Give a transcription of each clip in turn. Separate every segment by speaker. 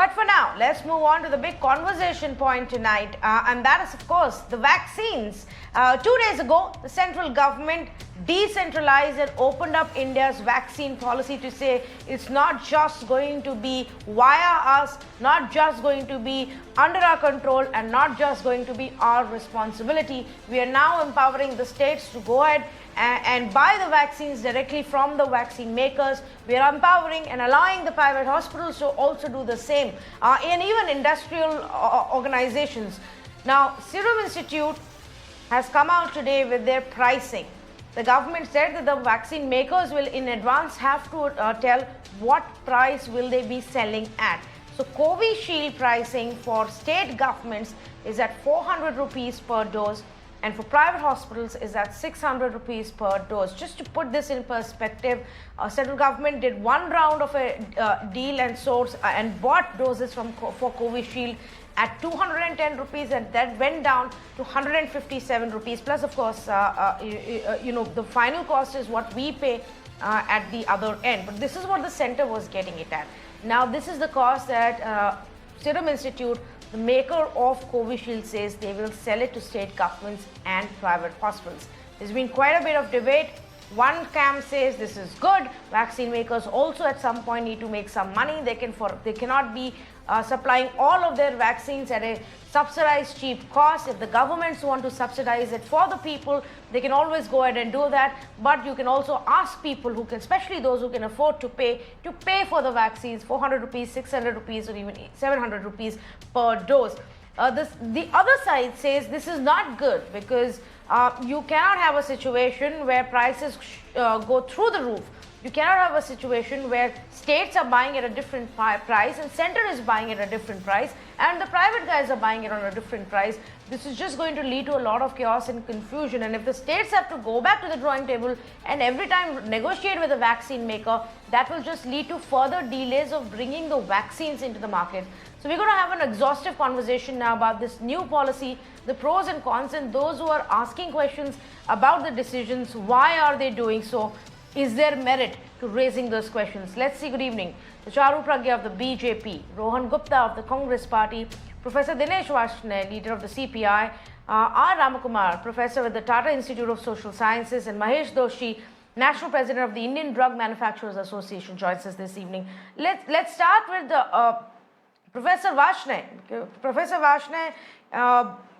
Speaker 1: But for now, let's move on to the big conversation point tonight, and that is, of course, the vaccines. 2 days ago, the central government decentralized and opened up India's vaccine policy to say it's not just going to be via us, not just going to be under our control, and not just going to be our responsibility. We are now empowering the states to go ahead and buy the vaccines directly from the vaccine makers. We are empowering and allowing the private hospitals to also do the same, and even industrial organizations. Now, Serum Institute has come out today with their pricing. The government said that the vaccine makers will in advance have to tell what price will they be selling at. So Covishield pricing for state governments is at 400 rupees per dose, and for private hospitals is at 600 rupees per dose. Just to put this in perspective, central government did one round of a deal and source and bought doses for Covishield at 210 rupees, and that went down to 157 rupees. Plus, of course, the final cost is what we pay at the other end. But this is what the center was getting it at. Now, this is the cost that Serum Institute, the maker of Covishield, says they will sell it to state governments and private hospitals. There's been quite a bit of debate. One camp says this is good. Vaccine makers also at some point need to make some money. They cannot be supplying all of their vaccines at a subsidized cheap cost. If the governments want to subsidize it for the people, they can always go ahead and do that. But you can also ask people who can, especially those who can afford to pay for the vaccines, 400 rupees, 600 rupees, or even 700 rupees per dose. The other side says this is not good because you cannot have a situation where prices go through the roof. You cannot have a situation where states are buying at a different price and center is buying at a different price and the private guys are buying it on a different price. This is just going to lead to a lot of chaos and confusion. And if the states have to go back to the drawing table and every time negotiate with a vaccine maker, that will just lead to further delays of bringing the vaccines into the market. So we're going to have an exhaustive conversation now about this new policy, the pros and cons, and those who are asking questions about the decisions. Why are they doing so? Is there merit to raising those questions? Let's see. Good evening to Charu Pragya of the BJP, Rohan Gupta of the Congress Party, Professor Dinesh Varshney, leader of the CPI, R. Ramakumar, professor at the Tata Institute of Social Sciences, and Mahesh Doshi, National President of the Indian Drug Manufacturers Association, joins us this evening. Let's start with the Professor Varshney. Professor Varshney,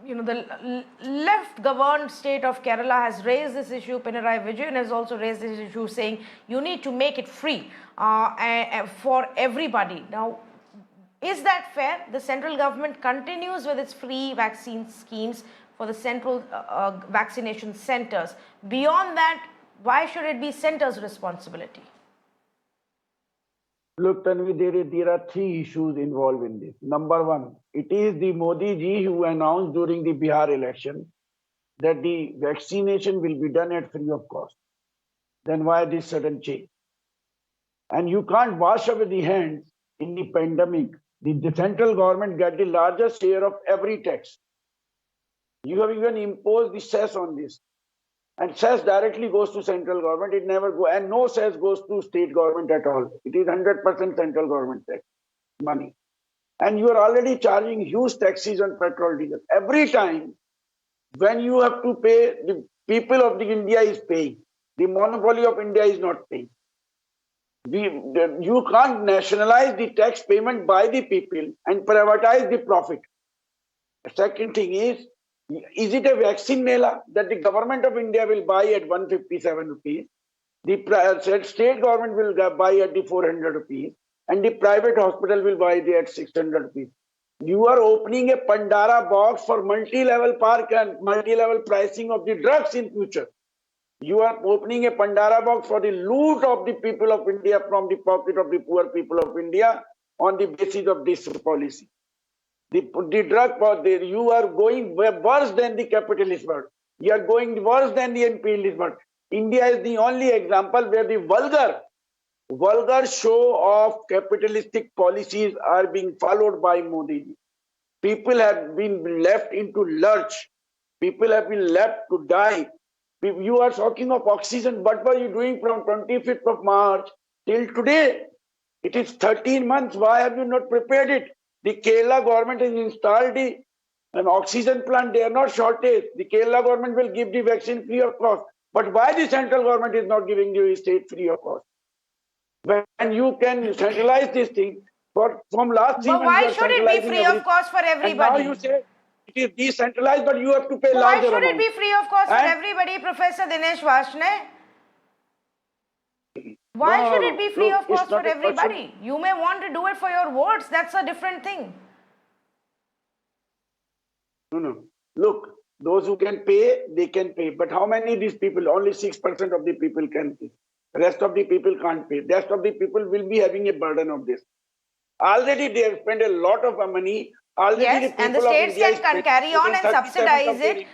Speaker 1: the left-governed state of Kerala has raised this issue. Pinarayi Vijayan has also raised this issue, saying you need to make it free for everybody. Now, is that fair? The central government continues with its free vaccine schemes for the central vaccination centers. Beyond that, why should it be centers' responsibility?
Speaker 2: Look, Tanvi, there are three issues involved in this. Number one, it is the Modi ji who announced during the Bihar election that the vaccination will be done at free of cost. Then why this sudden change? And you can't wash away the hands in the pandemic. The central government got the largest share of every tax. You have even imposed the cess on this. And cess directly goes to central government. It never goes, and no cess goes to state government at all. It is 100% central government tax money. And you are already charging huge taxes on petrol, diesel. Every time when you have to pay, the people of the India is paying. The monopoly of India is not paying. You can't nationalize the tax payment by the people and privatize the profit. The second thing is it a vaccine mela that the government of India will buy at 157 rupees, the state government will buy at the 400 rupees, and the private hospital will buy it at 600 rupees. You are opening a Pandora box for multi-level park and multi-level pricing of the drugs in future. You are opening a Pandora box for the loot of the people of India from the pocket of the poor people of India on the basis of this policy. The drug policy, you are going worse than the capitalist world. You are going worse than the imperialist world. India is the only example where the vulgar show of capitalistic policies are being followed by Modi. People have been left into lurch. People have been left to die. You are talking of oxygen. What were you doing from 25th of March till today? It is 13 months. Why have you not prepared it? The Kerala government has installed an oxygen plant. They are not shortage. The Kerala government will give the vaccine free of cost. But why the central government is not giving the state free of cost? When you can centralize this thing, from last 3
Speaker 1: But
Speaker 2: months you
Speaker 1: why
Speaker 2: are
Speaker 1: should it be
Speaker 2: centralizing
Speaker 1: free of
Speaker 2: everything.
Speaker 1: cost for
Speaker 2: And now
Speaker 1: everybody?
Speaker 2: you say it is decentralized, but you have to pay
Speaker 1: So why
Speaker 2: larger
Speaker 1: should it
Speaker 2: amount.
Speaker 1: be free of cost for
Speaker 2: And-
Speaker 1: everybody, Professor Dinesh Vashne? Why
Speaker 2: No,
Speaker 1: should
Speaker 2: no,
Speaker 1: it
Speaker 2: no.
Speaker 1: be free
Speaker 2: Look,
Speaker 1: of
Speaker 2: it's
Speaker 1: cost for
Speaker 2: not a question.
Speaker 1: everybody? You may want to do it for your votes. That's a different thing.
Speaker 2: No. Look, those who can pay, they can pay. But how many of these people? Only 6% of the people can pay. Rest of the people can't pay. Rest of the people will be having a burden of this. Already they have spent a lot of money. Already
Speaker 1: Yes,
Speaker 2: the
Speaker 1: and the
Speaker 2: people of
Speaker 1: states
Speaker 2: India
Speaker 1: can carry on and subsidize it.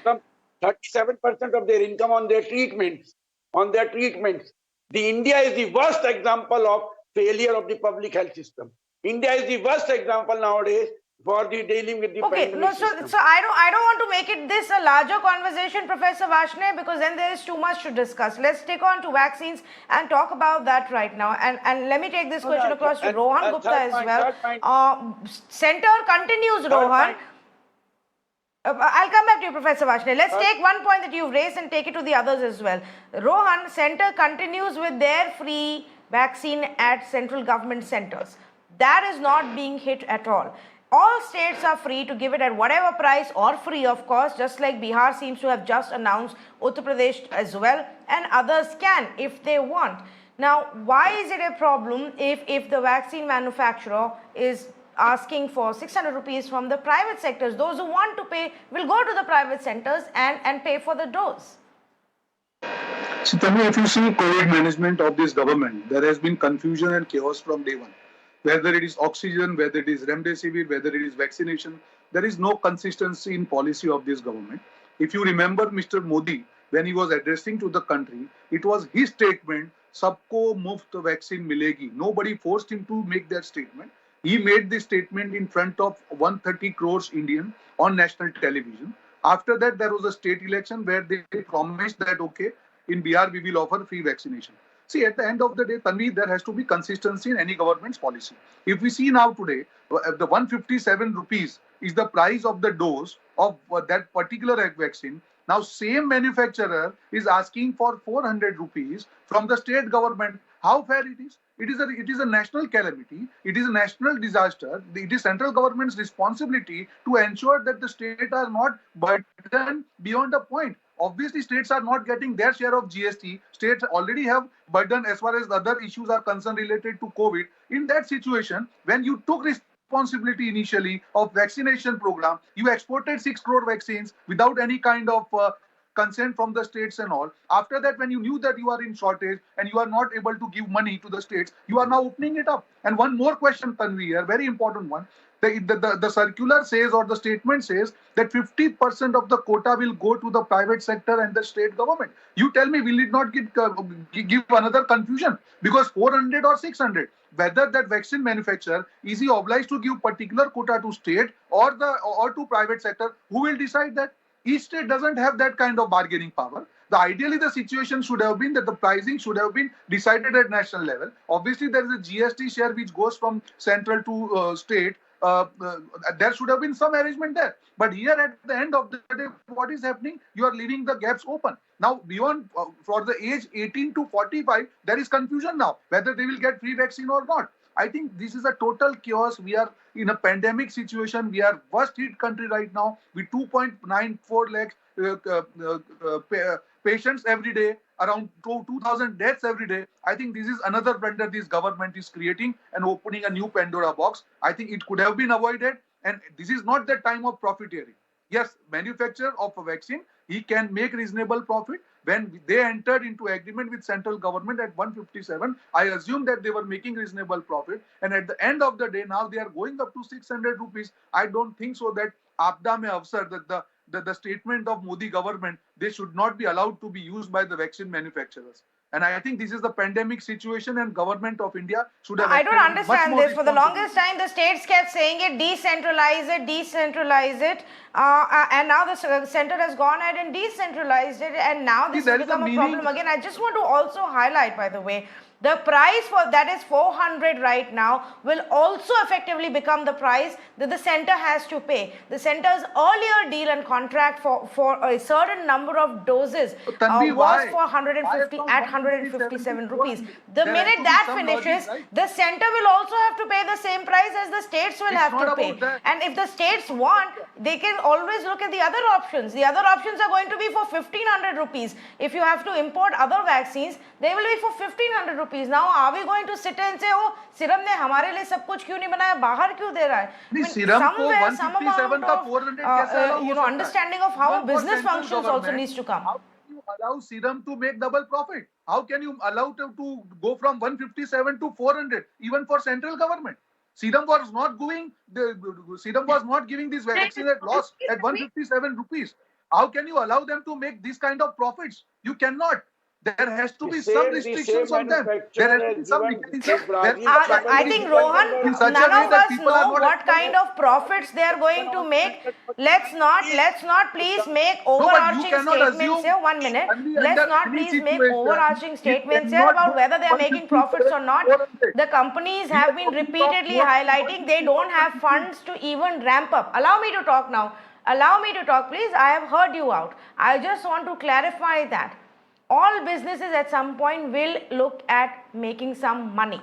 Speaker 2: 37% of their income on their treatments. On their treatments. The India is the worst example of failure of the public health system. India is the worst example nowadays for the dealing with the
Speaker 1: Okay,
Speaker 2: pandemic
Speaker 1: no,
Speaker 2: system.
Speaker 1: so I don't want to make it this a larger conversation, Professor Vashne, because then there is too much to discuss. Let's stick on to vaccines and talk about that right now. And let me take this question across to Rohan Gupta as well. Center continues, Rohan. I'll come back to you, Professor Vashne. Let's take one point that you've raised and take it to the others as well. Rohan, Center continues with their free vaccine at central government centers. That is not being hit at all. All states are free to give it at whatever price or free of cost, just like Bihar seems to have just announced, Uttar Pradesh as well, and others can if they want. Now, why is it a problem if the vaccine manufacturer is asking for 600 rupees from the private sectors? Those who want to pay will go to the private centers and pay for the dose.
Speaker 3: So, Tanvi, if you see COVID management of this government, there has been confusion and chaos from day one. Whether it is oxygen, whether it is remdesivir, whether it is vaccination, there is no consistency in policy of this government. If you remember Mr. Modi, when he was addressing to the country, it was his statement, "Sabko muft vaccine milegi." Nobody forced him to make that statement. He made this statement in front of 130 crores Indian on national television. After that, there was a state election where they promised that, okay, in Bihar, we will offer free vaccination. See, at the end of the day, Tanvi, there has to be consistency in any government's policy. If we see now today, the 157 rupees is the price of the dose of that particular vaccine. Now, same manufacturer is asking for 400 rupees from the state government. How fair it is? It is a national calamity. It is a national disaster. It is central government's responsibility to ensure that the states are not burdened beyond a point. Obviously, states are not getting their share of GST. States already have burden as far as other issues are concerned related to COVID. In that situation, when you took responsibility initially of vaccination program, you exported 6 crore vaccines without any kind of consent from the states and all. After that, when you knew that you are in shortage and you are not able to give money to the states, you are now opening it up. And one more question, Tanvi, here, very important one. The circular says, or the statement says, that 50% of the quota will go to the private sector and the state government. You tell me, will it not give another confusion? Because 400 or 600, whether that vaccine manufacturer is he obliged to give particular quota to state or to private sector, who will decide that? Each state doesn't have that kind of bargaining power. Ideally, the situation should have been that the pricing should have been decided at national level. Obviously, there is a GST share which goes from central to state. There should have been some arrangement there. But here at the end of the day, what is happening? You are leaving the gaps open. Now, beyond for the age 18 to 45, there is confusion now whether they will get free vaccine or not. I think this is a total chaos. We are in a pandemic situation. We are worst hit country right now with 2.94 lakhs patients every day, around 2,000 deaths every day. I think this is another blunder this government is creating and opening a new Pandora box. I think it could have been avoided, and this is not the time of profiteering. Yes, manufacturer of a vaccine, he can make reasonable profit. When they entered into agreement with central government at 157, I assume that they were making reasonable profit. And at the end of the day, now they are going up to 600 rupees. I don't think so that Aapda mein Avsar, that the statement of Modi government, they should not be allowed to be used by the vaccine manufacturers. And I think this is the pandemic situation, and government of India should have.
Speaker 1: I don't understand this. For the longest time, the states kept saying it, decentralize it, decentralize it. And now the center has gone ahead and decentralized it. And now this has become a problem again. I just want to also highlight, by the way, The price for that is 400 right now will also effectively become the price that the center has to pay. The center's earlier deal and contract for a certain number of doses
Speaker 3: Tanvi,
Speaker 1: was
Speaker 3: why?
Speaker 1: for 150
Speaker 3: Why
Speaker 1: at
Speaker 3: from
Speaker 1: 157 rupees.
Speaker 3: 157
Speaker 1: The
Speaker 3: there has
Speaker 1: minute
Speaker 3: to be
Speaker 1: that
Speaker 3: some
Speaker 1: finishes,
Speaker 3: logic, right?
Speaker 1: the center will also have to pay the same price as the states will
Speaker 3: It's
Speaker 1: have
Speaker 3: not
Speaker 1: to pay.
Speaker 3: about that.
Speaker 1: And if the states want, they can always look at the other options. The other options are going to be for 1500 rupees. If you have to import other vaccines, they will be for 1500 rupees. Now, are we going to sit and say, oh, Serum ने हमारे लिए सब कुछ क्यों नहीं बनाया, बाहर क्यों दे रहा है?
Speaker 3: नहीं, Serum को 157 का 400 कैसे allow हो सकता है?
Speaker 1: Understanding of how a
Speaker 3: Even for
Speaker 1: business
Speaker 3: central
Speaker 1: functions also
Speaker 3: government,
Speaker 1: needs to come.
Speaker 3: How can you allow Serum to make double profit? How can you allow to go from 157 to 400 even for central government? Serum was not giving this vaccine at loss at 157 rupees. How can you allow them to make this kind of profits? You cannot. There has to be some restrictions on them. There has to be some mechanism.
Speaker 1: I think, Rohan, none of us know what kind of profits they are going to make. Let's not please make overarching statements here. 1 minute. Let's not please make overarching statements here about whether they are making profits or not. The companies have been repeatedly highlighting they don't have funds to even ramp up. Allow me to talk now. Allow me to talk, please. I have heard you out. I just want to clarify that all businesses at some point will look at making some money.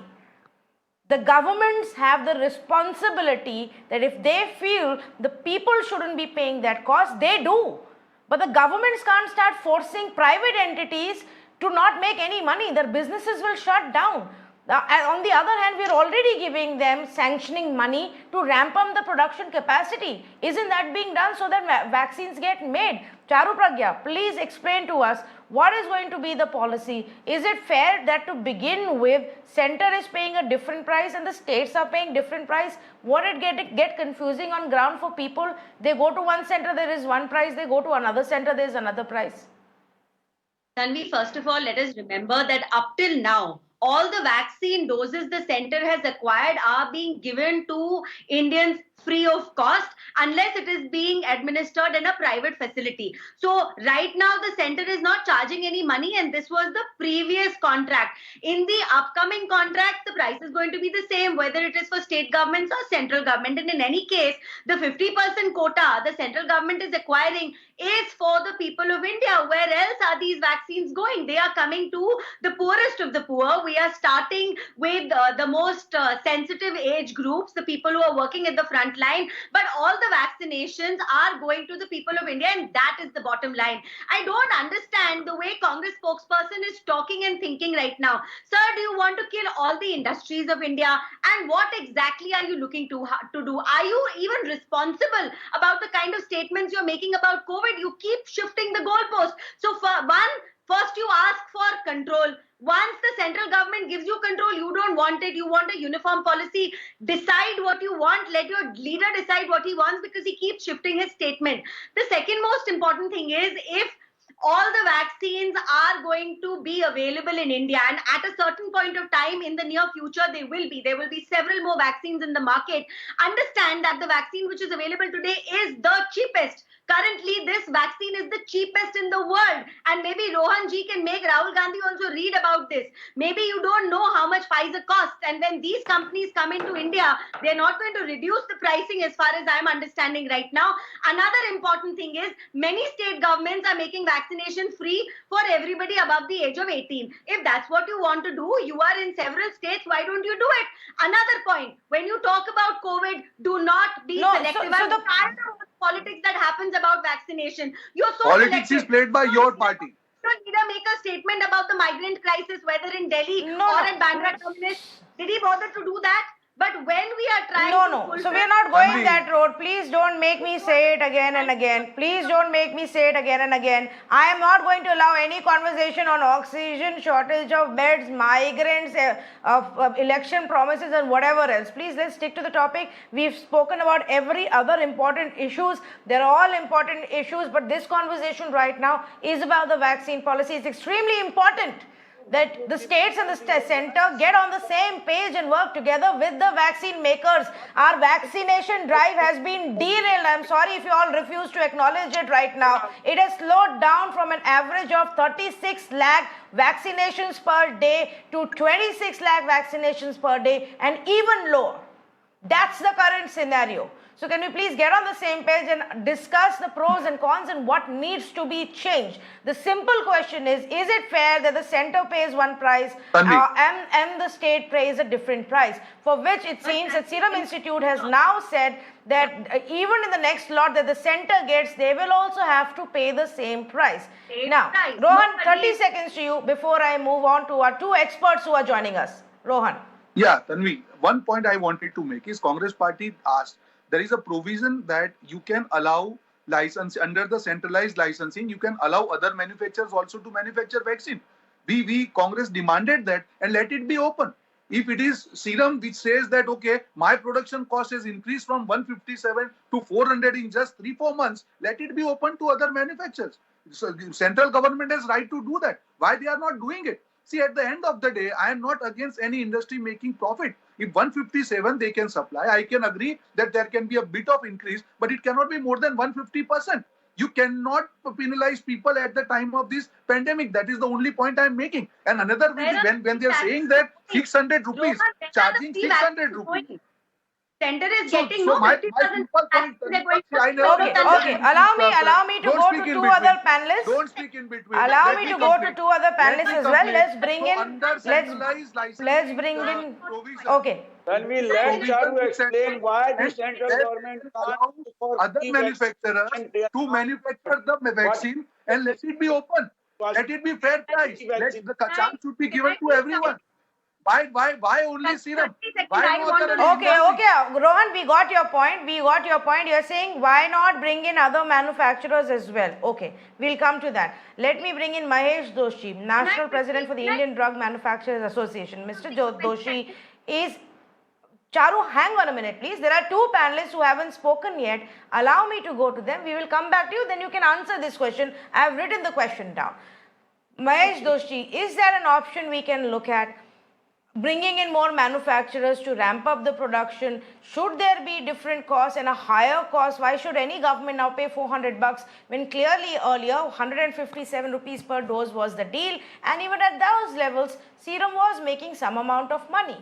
Speaker 1: The governments have the responsibility that if they feel the people shouldn't be paying that cost, they do. But the governments can't start forcing private entities to not make any money. Their businesses will shut down. On the other hand, we are already giving them sanctioning money to ramp up the production capacity. Isn't that being done so that vaccines get made? Charu Pragya, please explain to us what is going to be the policy. Is it fair that to begin with, center is paying a different price and the states are paying different price? Won't it get confusing on ground for people? They go to one center, there is one price. They go to another center, there is another price.
Speaker 4: Tanvi, first of all, let us remember that up till now, all the vaccine doses the center has acquired are being given to Indians free of cost unless it is being administered in a private facility. So right now the center is not charging any money, and this was the previous contract. In the upcoming contract, the price is going to be the same whether it is for state governments or central government, and in any case the 50% quota the central government is acquiring is for the people of India. Where else are these vaccines going? They are coming to the poorest of the poor. We are starting with the most sensitive age groups, the people who are working at the front line, but all the vaccinations are going to the people of India, and that is the bottom line. I don't understand the way Congress spokesperson is talking and thinking right now. Sir, do you want to kill all the industries of India? And what exactly are you looking to do? Are you even responsible about the kind of statements you're making about COVID? You keep shifting the goalpost. So first you ask for control. Once the central government gives you control, you don't want it. You want a uniform policy. Decide what you want. Let your leader decide what he wants, because he keeps shifting his statement. The second most important thing is, if all the vaccines are going to be available in India, and at a certain point of time in the near future there will be several more vaccines in the market. Understand that the vaccine which is available today is the cheapest. Currently, this vaccine is the cheapest in the world, and maybe Rohan ji can make Rahul Gandhi also read about this. Maybe you don't know how much Pfizer costs, and when these companies come into India, they're not going to reduce the pricing as far as I'm understanding right now. Another important thing is, many state governments are making vaccination free for everybody above the age of 18. If that's what you want to do, you are in several states, why don't you do it? Another point, when you talk about COVID, do not be selective. I'm tired of politics that happens about vaccination. You're so
Speaker 3: politics
Speaker 4: selective.
Speaker 3: is played by your party.
Speaker 4: You don't need to make a statement about the migrant crisis, whether in Delhi or in Bandra terminus. Did he bother to do that? But when we are trying to
Speaker 1: So we are not going that road. Please don't make me say it again and again. Please don't make me say it again and again. I am not going to allow any conversation on oxygen, shortage of beds, migrants, election promises and whatever else. Please, let's stick to the topic. We've spoken about every other important issues. They're all important issues, but this conversation right now is about the vaccine policy. It's extremely important. that the states and the center get on the same page and work together with the vaccine makers. Our vaccination drive has been derailed. I'm sorry if you all refuse to acknowledge it right now. It has slowed down from an average of 36 lakh vaccinations per day to 26 lakh vaccinations per day and even lower. That's the current scenario. So can we please get on the same page and discuss the pros and cons and what needs to be changed? The simple question is it fair that the center pays one price and the state pays a different price? For which it seems that Serum Institute has now said that even in the next lot that the center gets, they will also have to pay the same price. Now, Rohan, 30 seconds to you before I move on to our two experts who are joining us. Rohan.
Speaker 3: Yeah, Tanvi, one point I wanted to make is Congress party asked, there is a provision that you can allow license under the centralized licensing, you can allow other manufacturers also to manufacture vaccine. We Congress demanded that and let it be open. If it is Serum which says that, okay, my production cost has increased from 157 to 400 in just 3-4 months, let it be open to other manufacturers. So central government has right to do that. Why they are not doing it? See, at the end of the day, I am not against any industry making profit. If 157 they can supply, I can agree that there can be a bit of increase, but it cannot be more than 150%. You cannot penalize people at the time of this pandemic. That is the only point I am making. And another thing is when they are saying that 600 rupees, charging 600 rupees.
Speaker 4: Center is getting no
Speaker 3: my
Speaker 4: 50,000.
Speaker 3: simple point,
Speaker 1: Okay. Allow me to go to two other panelists.
Speaker 3: Don't speak in between.
Speaker 1: Allow me to go to two other panelists as well. Let's bring in. Let's bring in. Okay.
Speaker 2: Then we let Charu explain why the central government can't for
Speaker 3: other manufacturers to manufacture the vaccine and let it be open. Let it be fair price. The chance should be given to everyone. Why only Serum? Why no other?
Speaker 1: Okay. Rohan, we got your point. You're saying why not bring in other manufacturers as well? Okay, we'll come to that. Let me bring in Mahesh Doshi, National President for the Indian Drug Manufacturers Association. Mr. Doshi is... Charu, hang on a minute, please. There are two panelists who haven't spoken yet. Allow me to go to them. We will come back to you. Then you can answer this question. I have written the question down. Mahesh Doshi, is there an option we can look at? Bringing in more manufacturers to ramp up the production? Should there be different costs and a higher cost? Why should any government now pay 400 bucks when clearly earlier 157 rupees per dose was the deal, and even at those levels Serum was making some amount of money?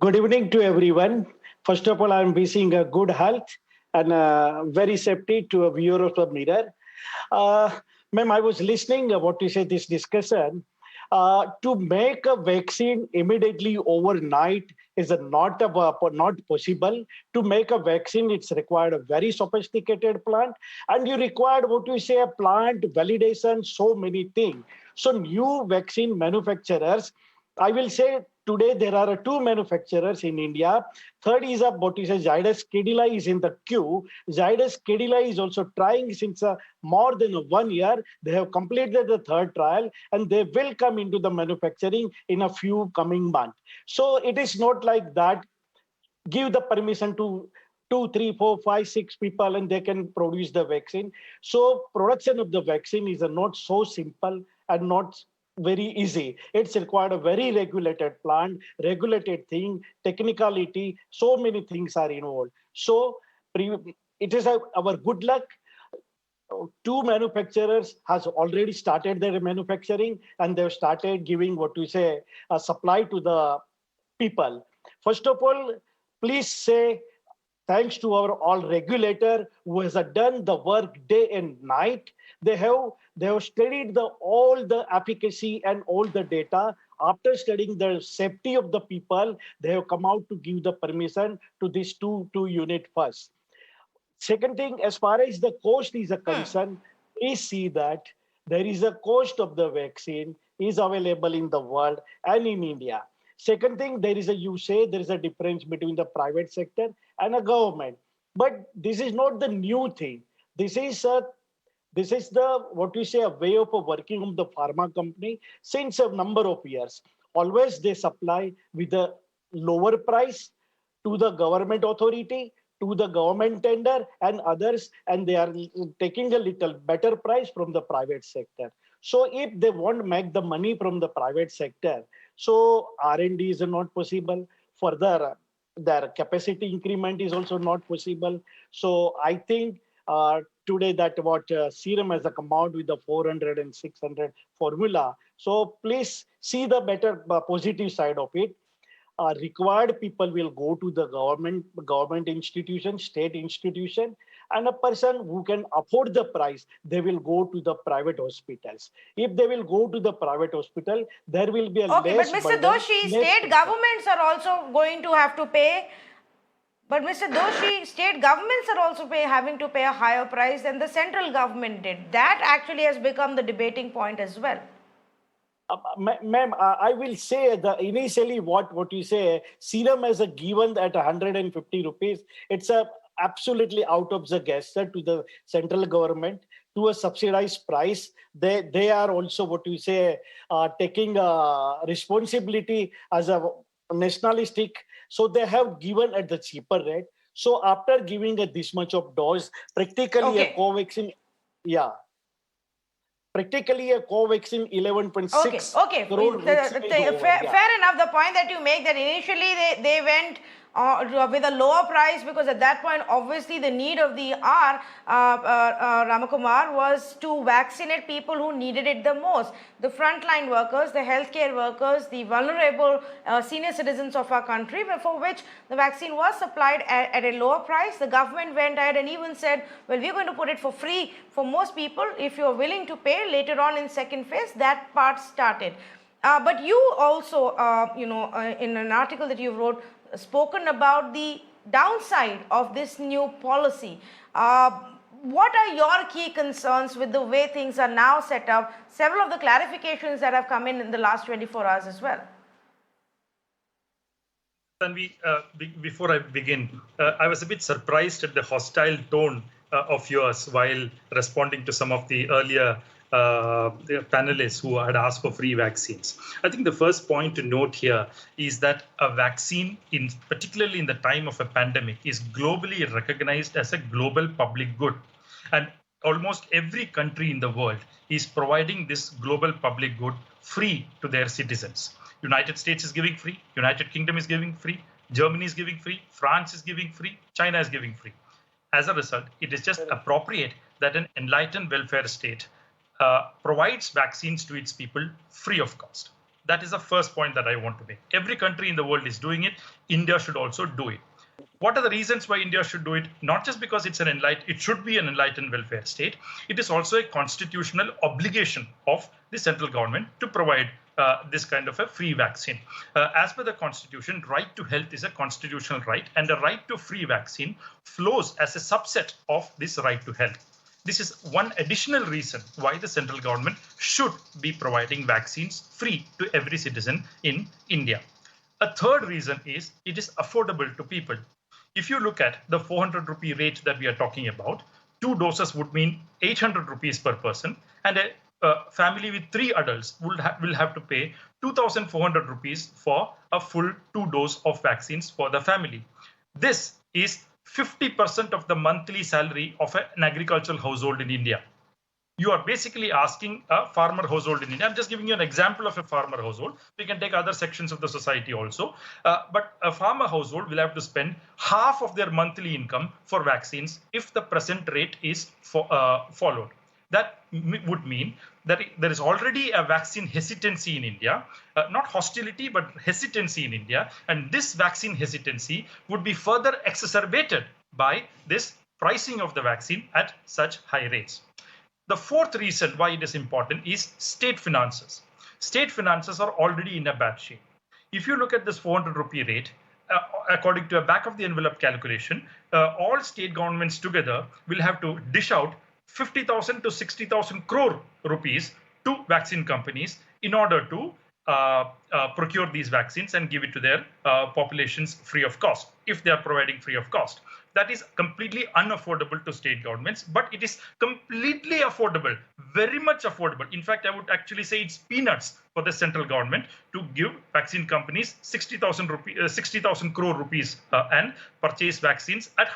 Speaker 5: Good evening to everyone. First of all, I am wishing a good health and very safety to a viewer of the mirror. Ma'am, I was listening what you said this discussion. To make a vaccine immediately overnight is not possible. To make a vaccine, it's required a very sophisticated plant, and you required what you say a plant validation, so many things. So new vaccine manufacturers, I will say today there are two manufacturers in India. Third is what you say Zydus Cadila is in the queue. Zydus Cadila is also trying since more than 1 year. They have completed the third trial and they will come into the manufacturing in a few coming months. So it is not like that. Give the permission to 2, 3, 4, 5, 6 people and they can produce the vaccine. So production of the vaccine is not so simple and not very easy. It's required a very regulated plant, regulated thing, technicality, so many things are involved. So it is our good luck. Two manufacturers has already started their manufacturing and they've started giving what we say a supply to the people. First of all, please say thanks to our all regulator who has done the work day and night. They have studied all the efficacy and all the data. After studying the safety of the people, they have come out to give the permission to this two unit first. Second thing, as far as the cost is concerned, please see that there is a cost of the vaccine is available in the world and in India. Second thing, there is a difference between the private sector and a government. But this is not the new thing. This is the what we say a way of working of the pharma company since a number of years. Always they supply with a lower price to the government authority, to the government tender and others, and they are taking a little better price from the private sector. So if they want to make the money from the private sector, so R&D is not possible. Further, their capacity increment is also not possible. So I think today that what Serum has come out with the 400 and 600 formula. So please see the better positive side of it. Required people will go to the government institution, state institution, and a person who can afford the price, they will go to the private hospitals. If they will go to the private hospital, there will be a
Speaker 1: Okay, but
Speaker 5: less
Speaker 1: Mr.
Speaker 5: burden,
Speaker 1: Doshi,
Speaker 5: less
Speaker 1: state governments are also going to have to pay. But Mr. Doshi, state governments are also having to pay a higher price than the central government did. That actually has become the debating point as well.
Speaker 5: Ma'am, I will say the initially what you say, Serum as a given at 150 rupees, it's a absolutely out of the gesture to the central government to a subsidized price. They are also what you say taking responsibility as a nationalistic. So they have given at the cheaper rate. So after giving this much of dose, practically a Covaxin, yeah. Practically a Covaxin 11.6 crore.
Speaker 1: Fair enough. The point that you make that initially they went with a lower price because at that point obviously the need of the hour, Ramakumar, was to vaccinate people who needed it the most. The frontline workers, the healthcare workers, the vulnerable senior citizens of our country, for which the vaccine was supplied at a lower price. The government went ahead and even said, well, we're going to put it for free for most people. If you're willing to pay later on in second phase, that part started. But you also, in an article that you wrote, spoken about the downside of this new policy. What are your key concerns with the way things are now set up? Several of the clarifications that have come in the last 24 hours as well.
Speaker 6: Before I begin, I was a bit surprised at the hostile tone of yours while responding to some of the earlier panelists who had asked for free vaccines. I think the first point to note here is that a vaccine, particularly in the time of a pandemic, is globally recognized as a global public good. And almost every country in the world is providing this global public good free to their citizens. United States is giving free, United Kingdom is giving free, Germany is giving free, France is giving free, China is giving free. As a result, it is just appropriate that an enlightened welfare state provides vaccines to its people free of cost. That is the first point that I want to make. Every country in the world is doing it. India should also do it. What are the reasons why India should do it? Not just because it should be an enlightened welfare state. It is also a constitutional obligation of the central government to provide this kind of a free vaccine. As per the constitution, right to health is a constitutional right, and the right to free vaccine flows as a subset of this right to health. This is one additional reason why the central government should be providing vaccines free to every citizen in India. A third reason is it is affordable to people. If you look at the 400 rupee rate that we are talking about, 2 doses would mean 800 rupees per person, and a family with 3 adults will have to pay 2,400 rupees for a full 2 dose of vaccines for the family. This is 50% of the monthly salary of an agricultural household in India. You are basically asking a farmer household in India. I'm just giving you an example of a farmer household. We can take other sections of the society also. But a farmer household will have to spend half of their monthly income for vaccines if the present rate is followed. That would mean that there is already a vaccine hesitancy in India, not hostility, but hesitancy in India. And this vaccine hesitancy would be further exacerbated by this pricing of the vaccine at such high rates. The fourth reason why it is important is state finances. State finances are already in a bad shape. If you look at this 400 rupee rate, according to a back of the envelope calculation, all state governments together will have to dish out 50,000 to 60,000 crore rupees to vaccine companies in order to procure these vaccines and give it to their populations free of cost, if they are providing free of cost. That is completely unaffordable to state governments, but it is completely affordable, very much affordable. In fact, I would actually say it's peanuts for the central government to give vaccine companies 60,000 crore rupees and purchase vaccines at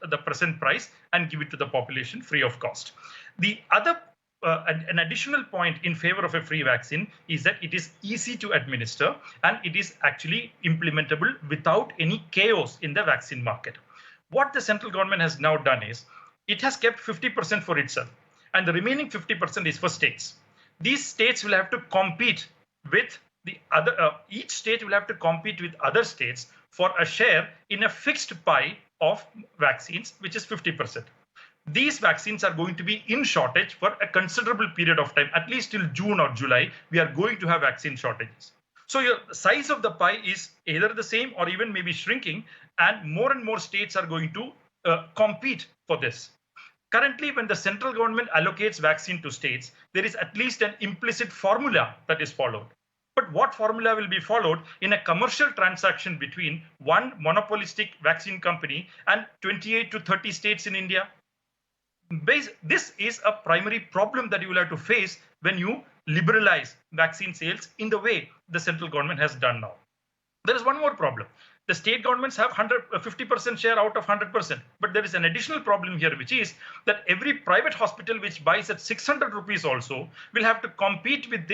Speaker 6: the present price and give it to the population free of cost. The other an additional point in favor of a free vaccine is that it is easy to administer and it is actually implementable without any chaos in the vaccine market. What the central government has now done is it has kept 50% for itself, and the remaining 50% is for states. These states will have to compete with the other, each state will have to compete with other states for a share in a fixed pie of vaccines, which is 50%. These vaccines are going to be in shortage for a considerable period of time, at least till June or July, we are going to have vaccine shortages. So your size of the pie is either the same or even maybe shrinking, and more states are going to compete for this. Currently, when the central government allocates vaccine to states, there is at least an implicit formula that is followed. But what formula will be followed in a commercial transaction between one monopolistic vaccine company and 28 to 30 states in India? This is a primary problem that you will have to face when you liberalize vaccine sales in the way the central government has done now. There is one more problem. The state governments have 50% share out of 100%. But there is an additional problem here, which is that every private hospital which buys at 600 rupees also will have to compete with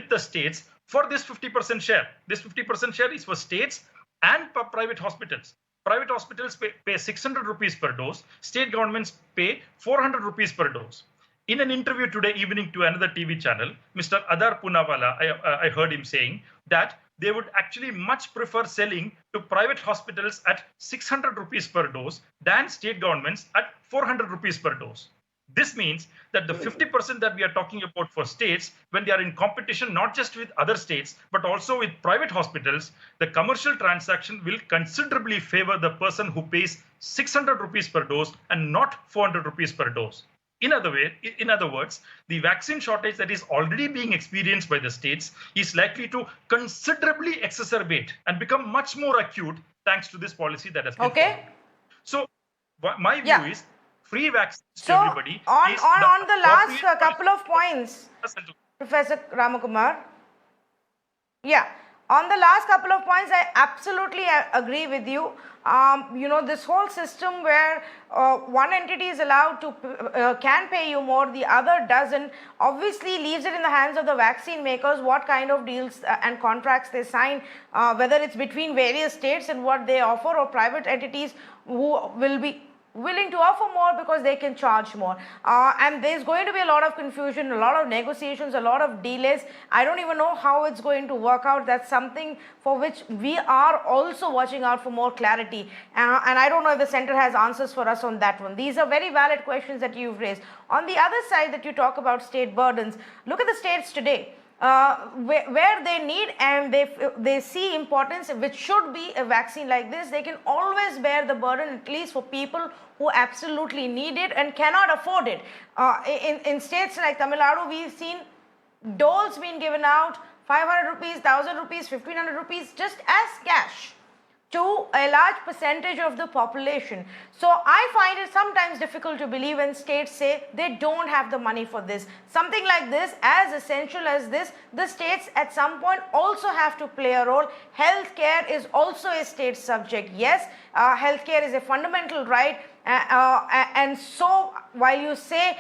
Speaker 6: the states for this 50% share. This 50% share is for states and private hospitals. Private hospitals pay 600 rupees per dose. State governments pay 400 rupees per dose. In an interview today evening to another TV channel, Mr. Adar Poonawalla, I heard him saying that they would actually much prefer selling to private hospitals at 600 rupees per dose than state governments at 400 rupees per dose. This means that the 50% that we are talking about for states, when they are in competition not just with other states, but also with private hospitals, the commercial transaction will considerably favor the person who pays 600 rupees per dose and not 400 rupees per dose. In other words, the vaccine shortage that is already being experienced by the states is likely to considerably exacerbate and become much more acute thanks to this policy that has been followed. So my view is free vaccines to everybody.
Speaker 1: On the last couple of points, Professor Ramakumar. Yeah. On the last couple of points, I absolutely agree with you. This whole system where one entity is allowed to can pay you more, the other doesn't, obviously leaves it in the hands of the vaccine makers what kind of deals and contracts they sign, whether it's between various states and what they offer, or private entities who will be willing to offer more because they can charge more, and there's going to be a lot of confusion, a lot of negotiations, a lot of delays. I don't even know how it's going to work out. That's something for which we are also watching out for more clarity, and I don't know if the center has answers for us on that one. These are very valid questions that you've raised. On the other side, that you talk about state burdens, look at the states today. Where they need and they see importance, which should be a vaccine like this, they can always bear the burden, at least for people who absolutely need it and cannot afford it. In states like Tamil Nadu, we've seen doles being given out, 500 rupees, 1000 rupees, 1500 rupees, just as cash to a large percentage of the population. So I find it sometimes difficult to believe when states say they don't have the money for this. Something like this, as essential as this, the states at some point also have to play a role. Healthcare is also a state subject. Yes, healthcare is a fundamental right, and so while you say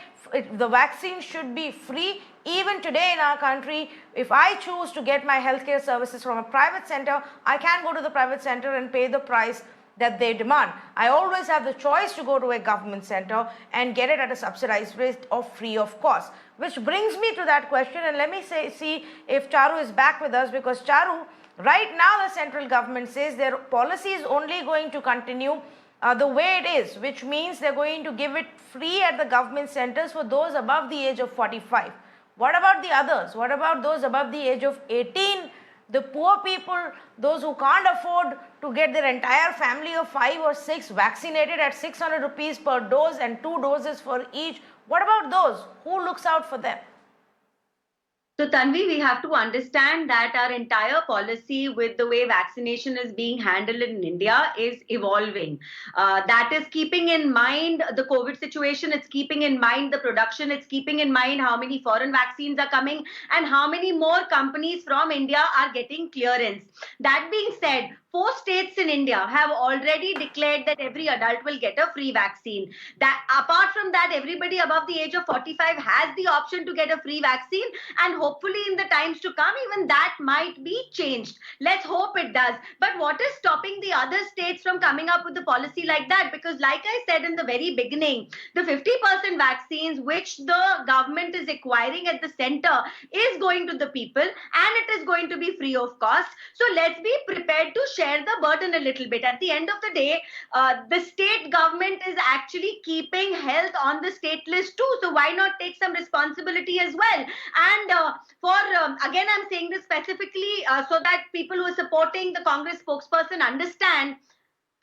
Speaker 1: the vaccine should be free, even today in our country, if I choose to get my healthcare services from a private center, I can go to the private center and pay the price that they demand. I always have the choice to go to a government center and get it at a subsidized rate or free of cost. Which brings me to that question, and let me see if Charu is back with us, because Charu, right now the central government says their policy is only going to continue the way it is, which means they're going to give it free at the government centers for those above the age of 45. What about the others? What about those above the age of 18? The poor people, those who can't afford to get their entire family of 5 or 6 vaccinated at 600 rupees per dose and 2 doses for each. What about those? Who looks out for them?
Speaker 4: So Tanvi, we have to understand that our entire policy with the way vaccination is being handled in India is evolving. That is keeping in mind the COVID situation, it's keeping in mind the production, it's keeping in mind how many foreign vaccines are coming and how many more companies from India are getting clearance. That being said, 4 states in India have already declared that every adult will get a free vaccine. That apart from that, everybody above the age of 45 has the option to get a free vaccine, and hopefully in the times to come, even that might be changed. Let's hope it does. But what is stopping the other states from coming up with a policy like that? Because like I said in the very beginning, the 50% vaccines which the government is acquiring at the center is going to the people, and it is going to be free of cost. So let's be prepared to share the burden a little bit. At the end of the day, the state government is actually keeping health on the state list too. So why not take some responsibility as well? And again, I'm saying this specifically so that people who are supporting the Congress spokesperson understand.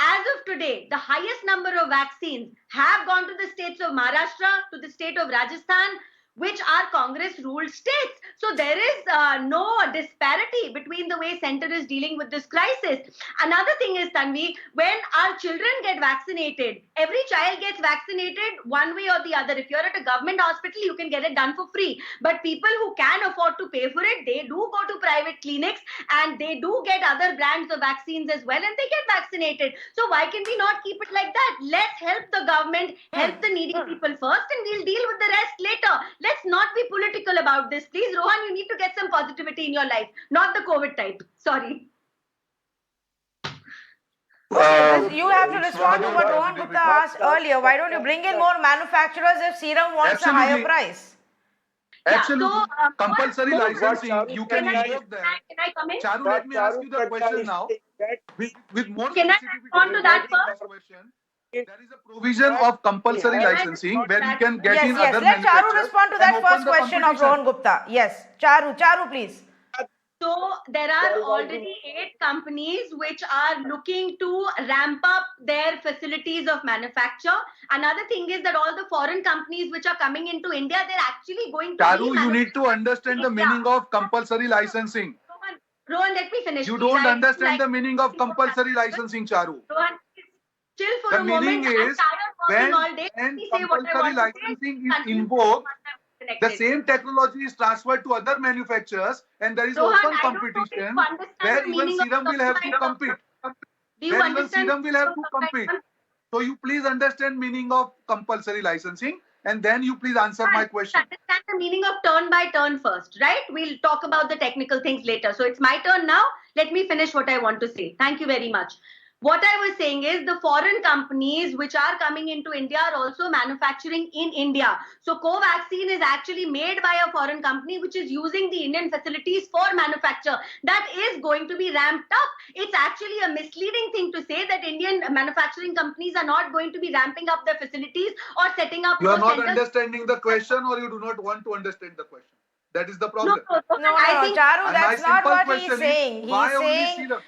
Speaker 4: As of today, the highest number of vaccines have gone to the states of Maharashtra, to the state of Rajasthan, which are Congress-ruled states. So there is no disparity between the way center is dealing with this crisis. Another thing is, Tanvi, when our children get vaccinated, every child gets vaccinated one way or the other. If you're at a government hospital, you can get it done for free. But people who can afford to pay for it, they do go to private clinics and they do get other brands of vaccines as well, and they get vaccinated. So why can we not keep it like that? Let's help the government, help the needy people first, and we'll deal with the rest later. Let's not be political about this. Please, Rohan, you need to get some positivity in your life, not the COVID type. Sorry.
Speaker 1: You have to respond to what Rohan Gupta asked earlier. Why don't you bring in more manufacturers if Serum wants a higher price?
Speaker 3: Absolutely.
Speaker 4: So,
Speaker 3: Compulsory
Speaker 2: what
Speaker 3: licensing,
Speaker 2: Charu,
Speaker 3: you can
Speaker 2: can I-
Speaker 3: invoke that.
Speaker 4: Can I come in?
Speaker 3: Charu, let me ask you the question now. With more
Speaker 4: Can I
Speaker 3: specificity
Speaker 4: respond to that
Speaker 3: regarding
Speaker 4: first?
Speaker 3: this question, there is a provision of compulsory
Speaker 2: Yeah.
Speaker 3: licensing where you can get
Speaker 1: Yes,
Speaker 3: in
Speaker 1: yes.
Speaker 3: other
Speaker 1: Let Charu
Speaker 3: manufacturers
Speaker 1: respond to
Speaker 3: and
Speaker 1: that
Speaker 3: open
Speaker 1: first
Speaker 3: the
Speaker 1: question of
Speaker 3: competition.
Speaker 1: Rohan Gupta. Yes. Charu, please.
Speaker 4: So there are already 8 companies which are looking to ramp up their facilities of manufacture. Another thing is that all the foreign companies which are coming into India, they're actually going to
Speaker 3: Charu, you need to understand the meaning of compulsory licensing.
Speaker 4: Rohan, let me finish.
Speaker 3: You
Speaker 4: please.
Speaker 3: don't
Speaker 4: I
Speaker 3: understand
Speaker 4: like-
Speaker 3: the meaning of compulsory licensing, Charu.
Speaker 4: Rohan, chill for
Speaker 3: The
Speaker 4: a
Speaker 3: meaning
Speaker 4: moment. I'm
Speaker 3: is
Speaker 4: tired working all day. Let
Speaker 3: when
Speaker 4: me say what I
Speaker 3: compulsory
Speaker 4: want to say.
Speaker 3: licensing is
Speaker 4: Continue.
Speaker 3: invoked, the
Speaker 4: Connected.
Speaker 3: same technology is transferred to other manufacturers and there is
Speaker 4: Rohan,
Speaker 3: open
Speaker 4: I don't know if
Speaker 3: competition
Speaker 4: you understand
Speaker 3: where
Speaker 4: the
Speaker 3: even
Speaker 4: meaning of
Speaker 3: Serum will have to compete.
Speaker 4: Do you
Speaker 3: Where even
Speaker 4: understand?
Speaker 3: Serum will have to compete. So you please understand meaning of compulsory licensing and then you please answer my question.
Speaker 4: Understand the meaning of turn by turn first, right? We'll talk about the technical things later. So it's my turn now. Let me finish what I want to say. Thank you very much. What I was saying is the foreign companies which are coming into India are also manufacturing in India. So Covaxin is actually made by a foreign company which is using the Indian facilities for manufacture. That is going to be ramped up. It's actually a misleading thing to say that Indian manufacturing companies are not going to be ramping up their facilities or setting up
Speaker 3: You are
Speaker 4: more
Speaker 3: not
Speaker 4: centers.
Speaker 3: understanding the question or you do not want to understand the question. That is the problem.
Speaker 1: No,
Speaker 4: I think
Speaker 1: Charu,
Speaker 3: And
Speaker 1: that's
Speaker 3: my
Speaker 1: not
Speaker 3: simple
Speaker 1: what
Speaker 3: question
Speaker 1: he's
Speaker 3: is,
Speaker 1: saying.
Speaker 3: why
Speaker 1: He's
Speaker 3: only
Speaker 1: saying
Speaker 3: Serum?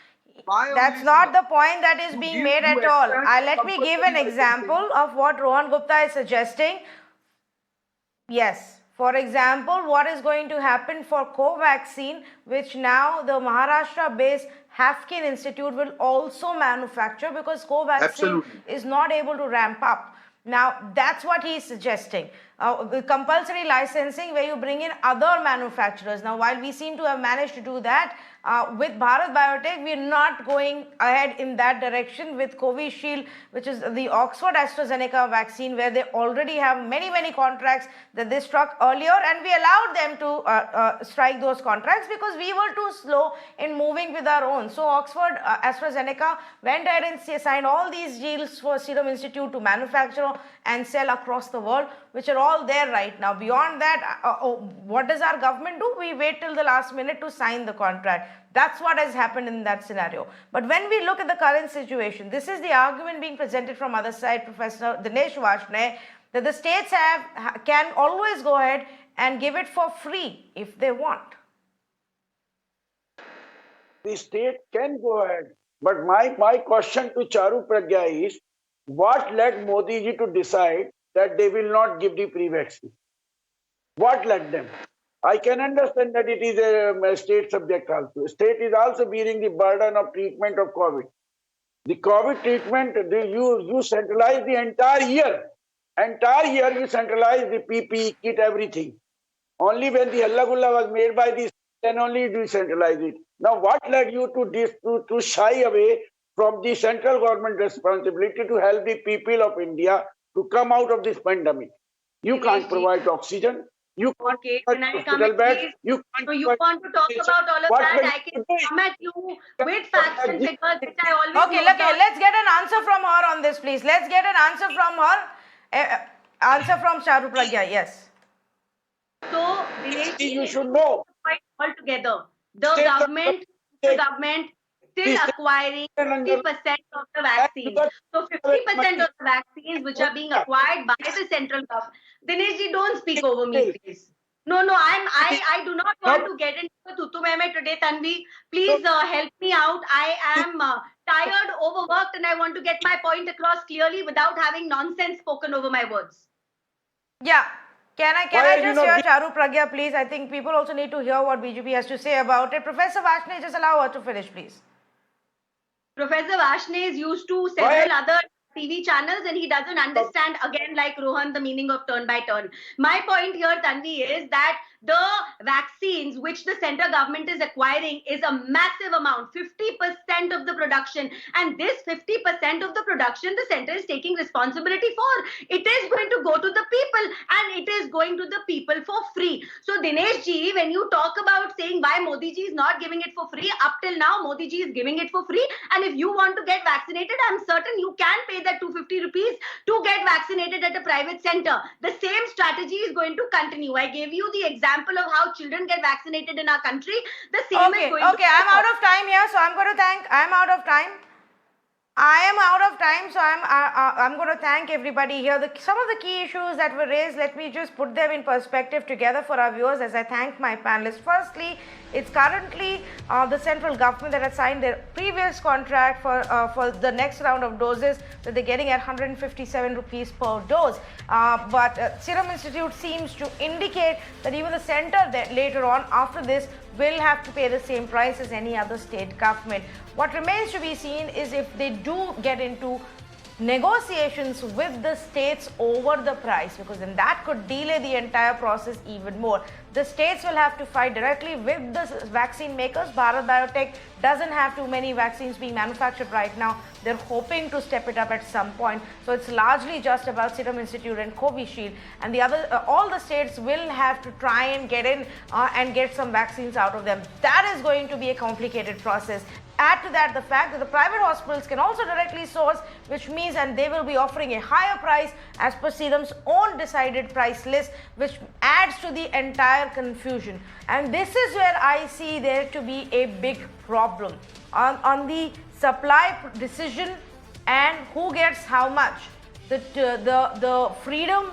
Speaker 3: Why
Speaker 1: that's
Speaker 3: only
Speaker 1: not
Speaker 3: Serum?
Speaker 1: the point that is
Speaker 3: You
Speaker 1: being
Speaker 3: give-
Speaker 1: made
Speaker 3: you
Speaker 1: at all.
Speaker 3: extend
Speaker 1: Let me give an
Speaker 3: compulsory
Speaker 1: example
Speaker 3: licensing.
Speaker 1: of what Rohan Gupta is suggesting. Yes. For example, what is going to happen for Covaxin, which now the Maharashtra-based Hafkin Institute will also manufacture because Covaxin
Speaker 3: Absolutely.
Speaker 1: is not able to ramp up. Now, that's what he's suggesting. The compulsory licensing where you bring in other manufacturers. Now, while we seem to have managed to do that, with Bharat Biotech, we're not going ahead in that direction with Covishield, which is the Oxford AstraZeneca vaccine, where they already have many contracts that they struck earlier, and we allowed them to strike those contracts because we were too slow in moving with our own. So Oxford AstraZeneca went ahead and signed all these deals for Serum Institute to manufacture and sell across the world, which are all there right now. Beyond that, what does our government do? We wait till the last minute to sign the contract. That's what has happened in that scenario. But when we look at the current situation, this is the argument being presented from other side, Professor Dinesh Varshney, that the states can always go ahead and give it for free if they want.
Speaker 2: The state can go ahead. But my question to Charu Pragya is, what led Modi ji to decide that they will not give the pre-vaccine? What led them? I can understand that it is a state subject also. State is also bearing the burden of treatment of COVID. The COVID treatment, you centralize the entire year. Entire year you centralize the PPE kit, everything. Only when the Halla Gulla was made by the then only you centralize it. Now, what led you to this, to shy away from the central government responsibility to help the people of India to come out of this pandemic? You can't provide oxygen. You can't
Speaker 4: Okay,
Speaker 2: provide
Speaker 4: can I come
Speaker 2: hospital
Speaker 4: in,
Speaker 2: beds.
Speaker 4: please?
Speaker 2: You can't
Speaker 4: So you
Speaker 2: provide
Speaker 4: want to talk
Speaker 2: education.
Speaker 4: about all of
Speaker 2: What
Speaker 4: that?
Speaker 2: will
Speaker 4: I can
Speaker 2: you do?
Speaker 4: come at you with facts and figures, which I always
Speaker 1: Okay,
Speaker 4: note down.
Speaker 1: let's get an answer from her on this, please. Let's get an answer from her. Answer from Charu Pragya, yes.
Speaker 4: So, Dinesh,
Speaker 2: You should know.
Speaker 4: quite altogether, the
Speaker 2: State
Speaker 4: government still
Speaker 2: State-
Speaker 4: acquiring 50% of the vaccines. So 50% of the vaccines which are being acquired by the central government. Dineshji, don't speak over me, please. No, I do not want to get into the tutu meme today, Tanvi. Please help me out. I am tired, overworked, and I want to get my point across clearly without having nonsense spoken over my words.
Speaker 1: Yeah. Can
Speaker 2: Why
Speaker 1: I
Speaker 2: are you
Speaker 1: just
Speaker 2: not
Speaker 1: hear Charu Pragya, please? I think people also need to hear what BJP has to say about it. Professor Varshney, just allow her to finish, please.
Speaker 4: Professor Varshney is used to several other TV channels and he doesn't understand, again, like Rohan, the meaning of turn by turn. My point here, Tanvi, is that the vaccines which the central government is acquiring is a massive amount, 50% of the production. And this 50% of the production, the center is taking responsibility for. It is going to go to the people and it is going to the people for free. So Dinesh ji, when you talk about saying why Modi ji is not giving it for free, up till now Modi ji is giving it for free. And if you want to get vaccinated, I'm certain you can pay that 250 rupees to get vaccinated at a private center. The same strategy is going to continue. I gave you the example of how children get vaccinated in our country. The same is going to
Speaker 1: Okay, I'm out of time here, so I'm going to thank. I'm out of time. So I'm going to thank everybody here. Some of the key issues that were raised, let me just put them in perspective together for our viewers as I thank my panelists. Firstly, it's currently the central government that has signed their previous contract for the next round of doses that they're getting at 157 rupees per dose. But Serum Institute seems to indicate that even the center that later on after this will have to pay the same price as any other state government. What remains to be seen is if they do get into negotiations with the states over the price, because then that could delay the entire process even more. The states will have to fight directly with the vaccine makers. Bharat Biotech doesn't have too many vaccines being manufactured right now. They're hoping to step it up at some point. So it's largely just about Serum Institute and Covishield, and the other all the states will have to try and get in and get some vaccines out of them. That is going to be a complicated process. Add to that the fact that the private hospitals can also directly source, which means and they will be offering a higher price as per Serum's own decided price list, which adds to the entire confusion. And this is where I see there to be a big problem on the supply decision and who gets how much. The freedom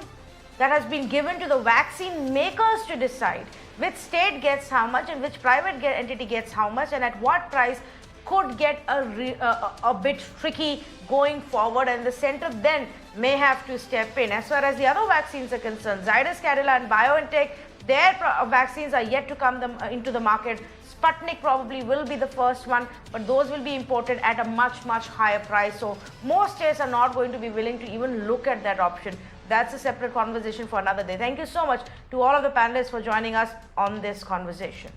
Speaker 1: that has been given to the vaccine makers to decide which state gets how much and which private entity gets how much and at what price could get a bit tricky going forward, and the center then may have to step in. As far as the other vaccines are concerned, Zydus Cadila and BioNTech, their vaccines are yet to come into the market. Sputnik probably will be the first one, but those will be imported at a much higher price. So most states are not going to be willing to even look at that option. That's a separate conversation for another day. Thank you so much to all of the panelists for joining us on this conversation.